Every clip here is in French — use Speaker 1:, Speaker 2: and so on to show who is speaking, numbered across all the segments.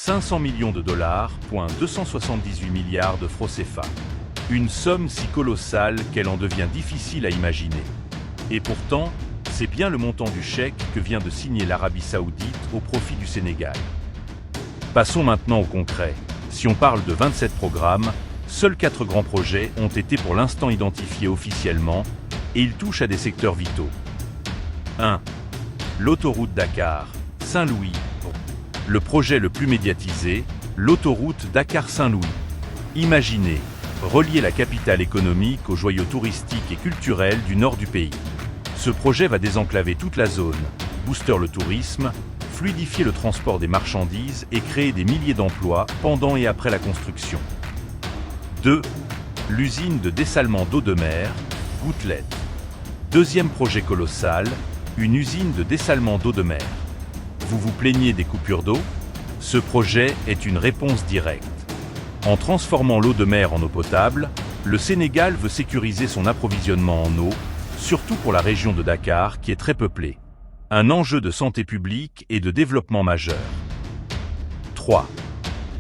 Speaker 1: 500 millions de dollars, point 278 milliards de francs CFA. Une somme si colossale qu'elle en devient difficile à imaginer. Et pourtant, c'est bien le montant du chèque que vient de signer l'Arabie Saoudite au profit du Sénégal. Passons maintenant au concret. Si on parle de 27 programmes, seuls 4 grands projets ont été pour l'instant identifiés officiellement et ils touchent à des secteurs vitaux. 1. L'autoroute Dakar-Saint-Louis. Le projet le plus médiatisé, l'autoroute Dakar-Saint-Louis. Imaginez, relier la capitale économique aux joyaux touristiques et culturels du nord du pays. Ce projet va désenclaver toute la zone, booster le tourisme, fluidifier le transport des marchandises et créer des milliers d'emplois pendant et après la construction. 2. L'usine de dessalement d'eau de mer, Gouttelette. Deuxième projet colossal, une usine de dessalement d'eau de mer. Vous vous plaignez des coupures d'eau? Ce projet est une réponse directe. En transformant l'eau de mer en eau potable, le Sénégal veut sécuriser son approvisionnement en eau, surtout pour la région de Dakar qui est très peuplée. Un enjeu de santé publique et de développement majeur. 3.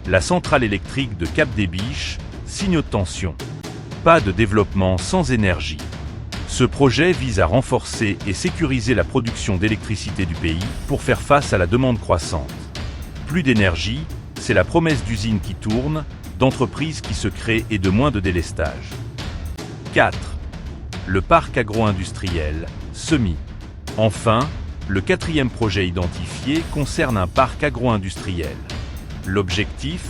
Speaker 1: La centrale électrique de Cap-des-Biches, signe de tension. Pas de développement sans énergie. Ce projet vise à renforcer et sécuriser la production d'électricité du pays pour faire face à la demande croissante. Plus d'énergie, c'est la promesse d'usines qui tournent, d'entreprises qui se créent et de moins de délestage. 4. Le parc agro-industriel, SEMI. Enfin, le quatrième projet identifié concerne un parc agro-industriel. L'objectif ?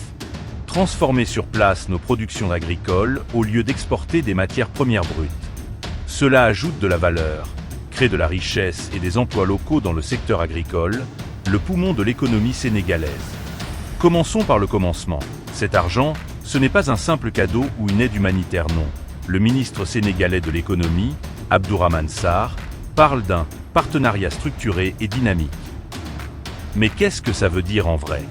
Speaker 1: Transformer sur place nos productions agricoles au lieu d'exporter des matières premières brutes. Cela ajoute de la valeur, crée de la richesse et des emplois locaux dans le secteur agricole, le poumon de l'économie sénégalaise. Commençons par le commencement. Cet argent, ce n'est pas un simple cadeau ou une aide humanitaire, non. Le ministre sénégalais de l'économie, Abdourahmane Sarr, parle d'un partenariat structuré et dynamique. Mais qu'est-ce que ça veut dire en vrai?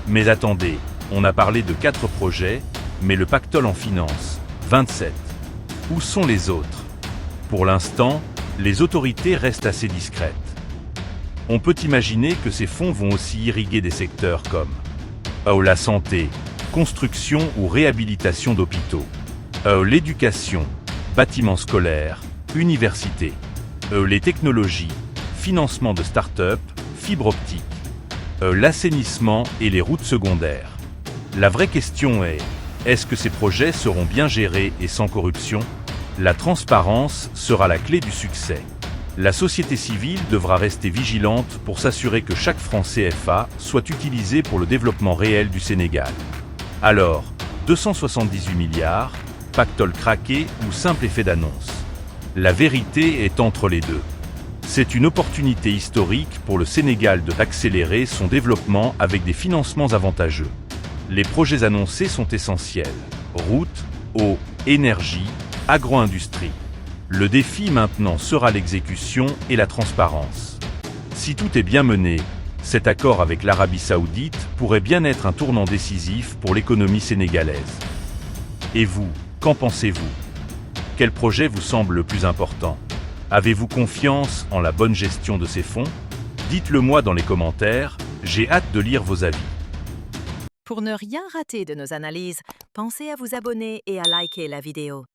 Speaker 1: Mais attendez, on a parlé de 4 projets, mais le pactole en finance, 27. Où sont les autres? Pour l'instant, les autorités restent assez discrètes. On peut imaginer que ces fonds vont aussi irriguer des secteurs comme la santé, construction ou réhabilitation d'hôpitaux, l'éducation, bâtiments scolaires, universités, les technologies, financement de start-up, fibre optique, l'assainissement et les routes secondaires. La vraie question est, est-ce que ces projets seront bien gérés et sans corruption? La transparence sera la clé du succès. La société civile devra rester vigilante pour s'assurer que chaque franc CFA soit utilisé pour le développement réel du Sénégal. Alors, 278 milliards, pactole craqué ou simple effet d'annonce? La vérité est entre les deux. C'est une opportunité historique pour le Sénégal d'accélérer son développement avec des financements avantageux. Les projets annoncés sont essentiels. Routes, eau, énergie, agro-industrie. Le défi maintenant sera l'exécution et la transparence. Si tout est bien mené, cet accord avec l'Arabie Saoudite pourrait bien être un tournant décisif pour l'économie sénégalaise. Et vous, qu'en pensez-vous? Quel projet vous semble le plus important? Avez-vous confiance en la bonne gestion de ces fonds? Dites-le moi dans les commentaires, j'ai hâte de lire vos avis.
Speaker 2: Pour ne rien rater de nos analyses, pensez à vous abonner et à liker la vidéo.